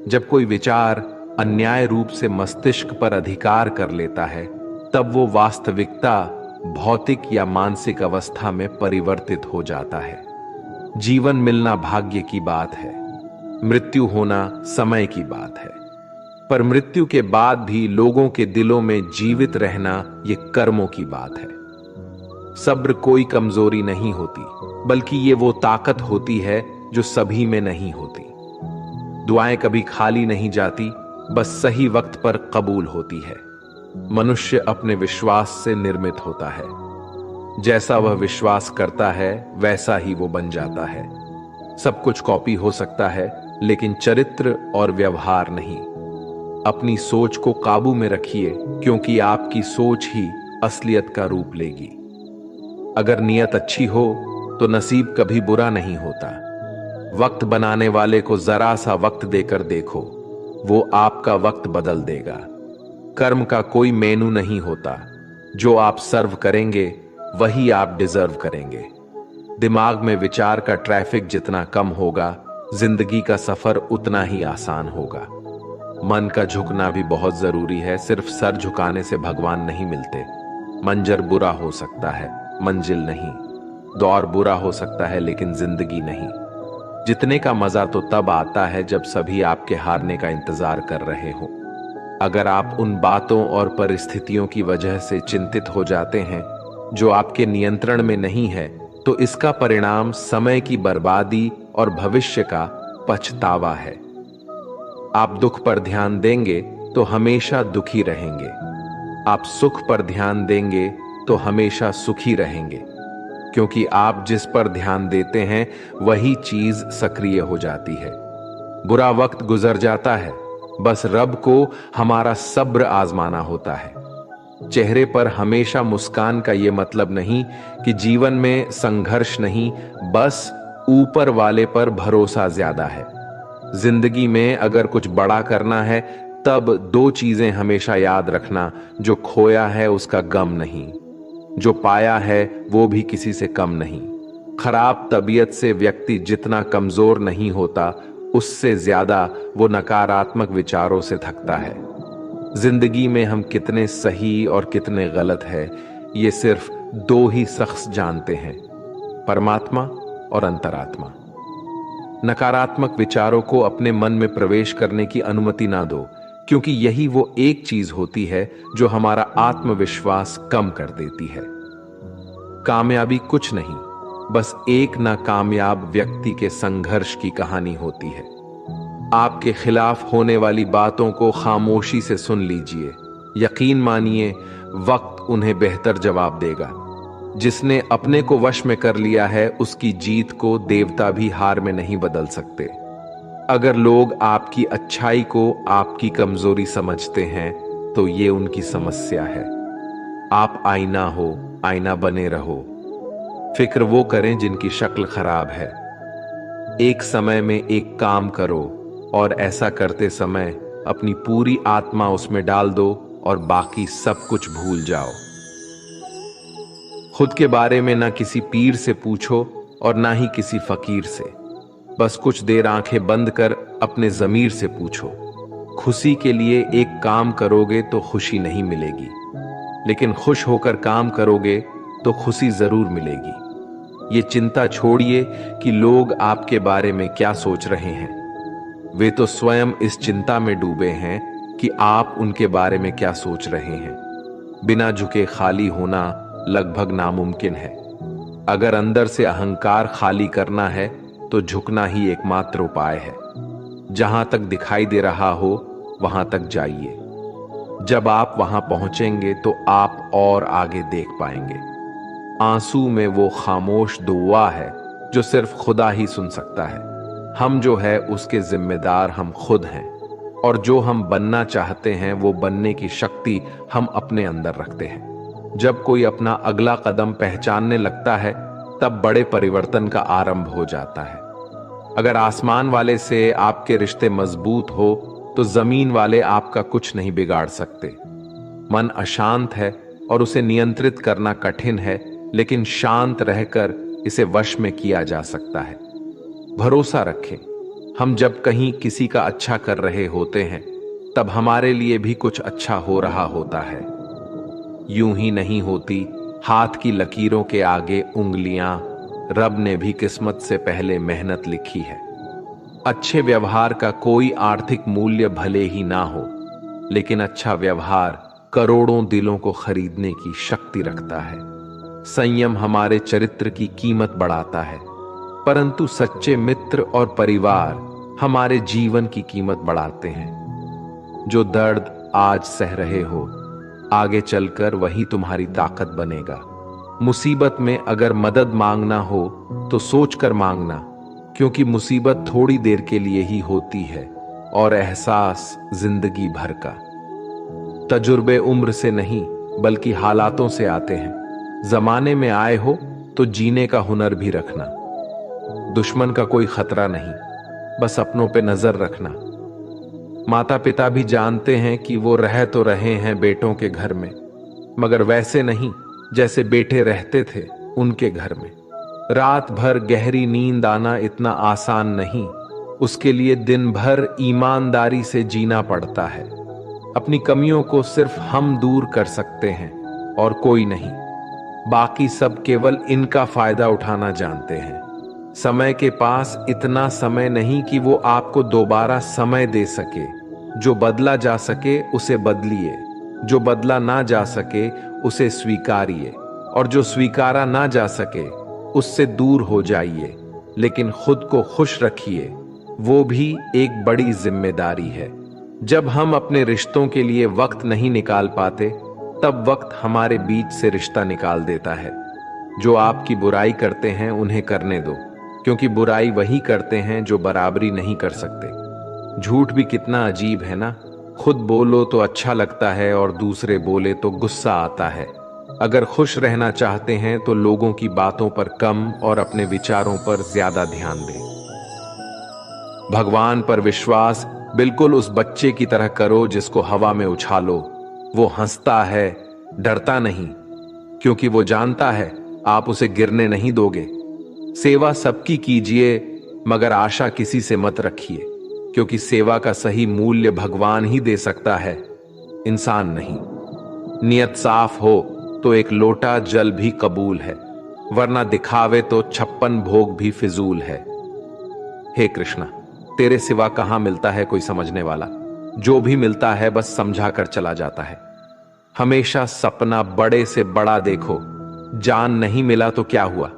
जब कोई विचार अन्याय रूप से मस्तिष्क पर अधिकार कर लेता है, तब वो वास्तविकता भौतिक या मानसिक अवस्था में परिवर्तित हो जाता है। जीवन मिलना भाग्य की बात है, मृत्यु होना समय की बात है। पर मृत्यु के बाद भी लोगों के दिलों में जीवित रहना ये कर्मों की बात है। सब्र कोई कमजोरी नहीं होती, बल्कि ये वो ताकत होती है जो सभी में नहीं होती। दुआएं कभी खाली नहीं जाती, बस सही वक्त पर कबूल होती है। मनुष्य अपने विश्वास से निर्मित होता है। जैसा वह विश्वास करता है वैसा ही वो बन जाता है। सब कुछ कॉपी हो सकता है, लेकिन चरित्र और व्यवहार नहीं। अपनी सोच को काबू में रखिए, क्योंकि आपकी सोच ही असलियत का रूप लेगी। अगर नियत अच्छी हो तो नसीब कभी बुरा नहीं होता। वक्त बनाने वाले को जरा सा वक्त देकर देखो, वो आपका वक्त बदल देगा। कर्म का कोई मेनू नहीं होता, जो आप सर्व करेंगे वही आप डिजर्व करेंगे। दिमाग में विचार का ट्रैफिक जितना कम होगा, जिंदगी का सफर उतना ही आसान होगा। मन का झुकना भी बहुत जरूरी है। सिर्फ सर झुकाने से भगवान नहीं मिलते। मंजर बुरा हो सकता है, मंजिल नहीं। दौर बुरा हो सकता है, लेकिन जिंदगी नहीं। जीतने का मजा तो तब आता है जब सभी आपके हारने का इंतजार कर रहे हो। अगर आप उन बातों और परिस्थितियों की वजह से चिंतित हो जाते हैं जो आपके नियंत्रण में नहीं है, तो इसका परिणाम समय की बर्बादी और भविष्य का पछतावा है। आप दुख पर ध्यान देंगे तो हमेशा दुखी रहेंगे। आप सुख पर ध्यान देंगे तो हमेशा सुखी रहेंगे, क्योंकि आप जिस पर ध्यान देते हैं वही चीज सक्रिय हो जाती है। बुरा वक्त गुजर जाता है, बस रब को हमारा सब्र आजमाना होता है। चेहरे पर हमेशा मुस्कान का यह मतलब नहीं कि जीवन में संघर्ष नहीं, बस ऊपर वाले पर भरोसा ज्यादा है। जिंदगी में अगर कुछ बड़ा करना है, तब दो चीजें हमेशा याद रखना। जो खोया है उसका गम नहीं, जो पाया है वो भी किसी से कम नहीं। खराब तबीयत से व्यक्ति जितना कमजोर नहीं होता, उससे ज्यादा वो नकारात्मक विचारों से थकता है। जिंदगी में हम कितने सही और कितने गलत है, ये सिर्फ दो ही शख्स जानते हैं, परमात्मा और अंतरात्मा। नकारात्मक विचारों को अपने मन में प्रवेश करने की अनुमति ना दो, क्योंकि यही वो एक चीज होती है जो हमारा आत्मविश्वास कम कर देती है। कामयाबी कुछ नहीं, बस एक नाकामयाब व्यक्ति के संघर्ष की कहानी होती है। आपके खिलाफ होने वाली बातों को खामोशी से सुन लीजिए। यकीन मानिए, वक्त उन्हें बेहतर जवाब देगा। जिसने अपने को वश में कर लिया है, उसकी जीत को देवता भी हार में नहीं बदल सकते। अगर लोग आपकी अच्छाई को आपकी कमजोरी समझते हैं, तो ये उनकी समस्या है। आप आईना हो, आईना बने रहो। फिक्र वो करें जिनकी शक्ल खराब है। एक समय में एक काम करो, और ऐसा करते समय अपनी पूरी आत्मा उसमें डाल दो और बाकी सब कुछ भूल जाओ। खुद के बारे में ना किसी पीर से पूछो और ना ही किसी फकीर से। बस कुछ देर आंखें बंद कर अपने जमीर से पूछो। खुशी के लिए एक काम करोगे तो खुशी नहीं मिलेगी, लेकिन खुश होकर काम करोगे तो खुशी जरूर मिलेगी। ये चिंता छोड़िए कि लोग आपके बारे में क्या सोच रहे हैं। वे तो स्वयं इस चिंता में डूबे हैं कि आप उनके बारे में क्या सोच रहे हैं। बिना झुके खाली होना लगभग नामुमकिन है। अगर अंदर से अहंकार खाली करना है, तो झुकना ही एकमात्र उपाय है। जहां तक दिखाई दे रहा हो वहां तक जाइए। जब आप वहां पहुंचेंगे तो आप और आगे देख पाएंगे। आंसू में वो खामोश दुआ है जो सिर्फ खुदा ही सुन सकता है। हम जो है उसके जिम्मेदार हम खुद हैं, और जो हम बनना चाहते हैं वो बनने की शक्ति हम अपने अंदर रखते हैं। जब कोई अपना अगला कदम पहचानने लगता है, तब बड़े परिवर्तन का आरंभ हो जाता है। अगर आसमान वाले से आपके रिश्ते मजबूत हो, तो जमीन वाले आपका कुछ नहीं बिगाड़ सकते। मन अशांत है और उसे नियंत्रित करना कठिन है, लेकिन शांत रहकर इसे वश में किया जा सकता है। भरोसा रखें, हम जब कहीं किसी का अच्छा कर रहे होते हैं तब हमारे लिए भी कुछ अच्छा हो रहा होता है। यूं ही नहीं होती हाथ की लकीरों के आगे उंगलियां, रब ने भी किस्मत से पहले मेहनत लिखी है। अच्छे व्यवहार का कोई आर्थिक मूल्य भले ही ना हो, लेकिन अच्छा व्यवहार करोड़ों दिलों को खरीदने की शक्ति रखता है। संयम हमारे चरित्र की कीमत बढ़ाता है, परंतु सच्चे मित्र और परिवार हमारे जीवन की कीमत बढ़ाते हैं। जो दर्द आज सह रहे हो, आगे चलकर वही तुम्हारी ताकत बनेगा। मुसीबत में अगर मदद मांगना हो तो सोचकर मांगना, क्योंकि मुसीबत थोड़ी देर के लिए ही होती है और एहसास जिंदगी भर का। तजुर्बे उम्र से नहीं बल्कि हालातों से आते हैं। जमाने में आए हो तो जीने का हुनर भी रखना। दुश्मन का कोई खतरा नहीं, बस अपनों पे नजर रखना। माता पिता भी जानते हैं कि वो रह तो रहे हैं बेटों के घर में, मगर वैसे नहीं जैसे बेटे रहते थे उनके घर में। रात भर गहरी नींद आना इतना आसान नहीं, उसके लिए दिन भर ईमानदारी से जीना पड़ता है। अपनी कमियों को सिर्फ हम दूर कर सकते हैं और कोई नहीं। बाकी सब केवल इनका फायदा उठाना जानते हैं। समय के पास इतना समय नहीं कि वो आपको दोबारा समय दे सके। जो बदला जा सके उसे बदलिए, जो बदला ना जा सके उसे स्वीकारिए, और जो स्वीकारा ना जा सके उससे दूर हो जाइए। लेकिन खुद को खुश रखिए, वो भी एक बड़ी जिम्मेदारी है। जब हम अपने रिश्तों के लिए वक्त नहीं निकाल पाते, तब वक्त हमारे बीच से रिश्ता निकाल देता है। जो आपकी बुराई करते हैं उन्हें करने दो, क्योंकि बुराई वही करते हैं जो बराबरी नहीं कर सकते। झूठ भी कितना अजीब है ना। खुद बोलो तो अच्छा लगता है और दूसरे बोले तो गुस्सा आता है। अगर खुश रहना चाहते हैं तो लोगों की बातों पर कम और अपने विचारों पर ज्यादा ध्यान दें। भगवान पर विश्वास बिल्कुल उस बच्चे की तरह करो जिसको हवा में उछालो। वो हंसता है, डरता नहीं, क्योंकि वो जानता है आप उसे गिरने नहीं दोगे। सेवा सबकी कीजिए, मगर आशा किसी से मत रखिए, क्योंकि सेवा का सही मूल्य भगवान ही दे सकता है, इंसान नहीं। नियत साफ हो तो एक लोटा जल भी कबूल है, वरना दिखावे तो 56 भोग भी फिजूल है। हे कृष्णा, तेरे सिवा कहां मिलता है कोई समझने वाला। जो भी मिलता है बस समझा कर चला जाता है। हमेशा सपना बड़े से बड़ा देखो। जान नहीं मिला तो क्या हुआ,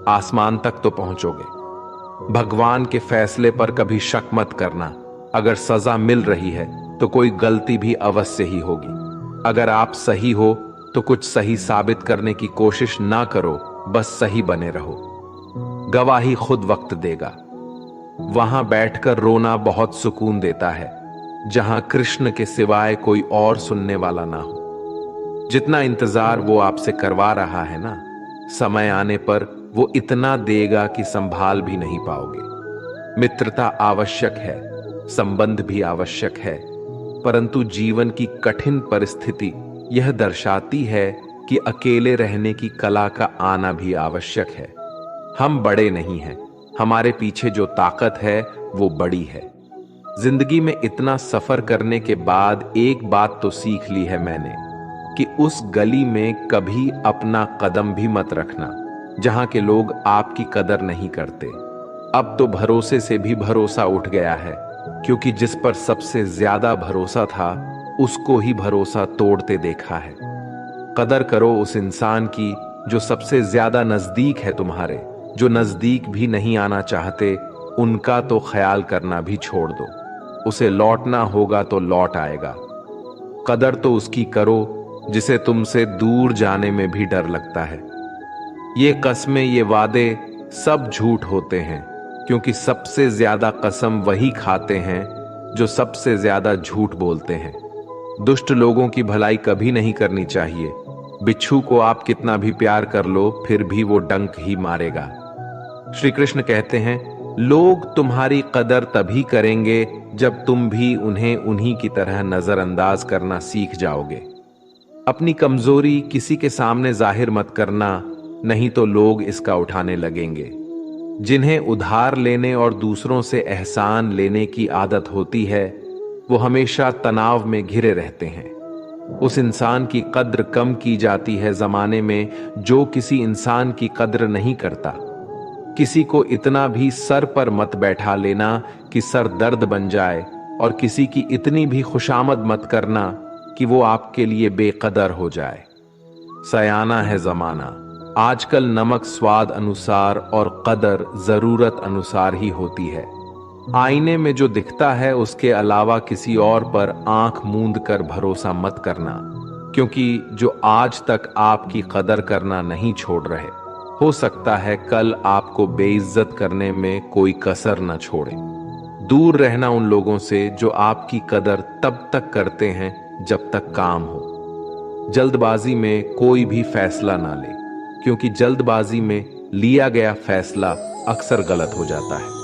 आसमान तक तो पहुंचोगे। भगवान के फैसले पर कभी शक मत करना। अगर सजा मिल रही है तो कोई गलती भी अवश्य ही होगी। अगर आप सही हो तो कुछ सही साबित करने की कोशिश ना करो, बस सही बने रहो। गवाही खुद वक्त देगा। वहां बैठकर रोना बहुत सुकून देता है, जहां कृष्ण के सिवाय कोई और सुनने वाला ना हो। जितना इंतजार वो आपसे करवा रहा है ना, समय आने पर वो इतना देगा कि संभाल भी नहीं पाओगे। मित्रता आवश्यक है, संबंध भी आवश्यक है, परंतु जीवन की कठिन परिस्थिति यह दर्शाती है कि अकेले रहने की कला का आना भी आवश्यक है। हम बड़े नहीं हैं, हमारे पीछे जो ताकत है वो बड़ी है। जिंदगी में इतना सफर करने के बाद एक बात तो सीख ली है मैंने, कि उस गली में कभी अपना कदम भी मत रखना जहां के लोग आपकी कदर नहीं करते। अब तो भरोसे से भी भरोसा उठ गया है, क्योंकि जिस पर सबसे ज्यादा भरोसा था उसको ही भरोसा तोड़ते देखा है। कदर करो उस इंसान की जो सबसे ज्यादा नजदीक है तुम्हारे। जो नजदीक भी नहीं आना चाहते उनका तो ख्याल करना भी छोड़ दो। उसे लौटना होगा तो लौट आएगा। कदर तो उसकी करो जिसे तुमसे दूर जाने में भी डर लगता है। ये कस्में, ये वादे सब झूठ होते हैं, क्योंकि सबसे ज्यादा कसम वही खाते हैं जो सबसे ज्यादा झूठ बोलते हैं। दुष्ट लोगों की भलाई कभी नहीं करनी चाहिए। बिच्छू को आप कितना भी प्यार कर लो फिर भी वो डंक ही मारेगा। श्री कृष्ण कहते हैं, लोग तुम्हारी कदर तभी करेंगे जब तुम भी उन्हें उन्हीं की तरह नजरअंदाज करना सीख जाओगे। अपनी कमजोरी किसी के सामने जाहिर मत करना, नहीं तो लोग इसका उठाने लगेंगे। जिन्हें उधार लेने और दूसरों से एहसान लेने की आदत होती है, वो हमेशा तनाव में घिरे रहते हैं। उस इंसान की कद्र कम की जाती है जमाने में जो किसी इंसान की कद्र नहीं करता। किसी को इतना भी सर पर मत बैठा लेना कि सर दर्द बन जाए, और किसी की इतनी भी खुशामद मत करना कि वो आपके लिए बेकदर हो जाए। सयाना है जमाना। आजकल नमक स्वाद अनुसार और कदर जरूरत अनुसार ही होती है। आईने में जो दिखता है उसके अलावा किसी और पर आंख मूंद कर भरोसा मत करना, क्योंकि जो आज तक आपकी कदर करना नहीं छोड़ रहे, हो सकता है कल आपको बेइज्जत करने में कोई कसर न छोड़े। दूर रहना उन लोगों से जो आपकी कदर तब तक करते हैं जब तक काम हो। जल्दबाजी में कोई भी फैसला ना ले, क्योंकि जल्दबाजी में लिया गया फैसला अक्सर गलत हो जाता है।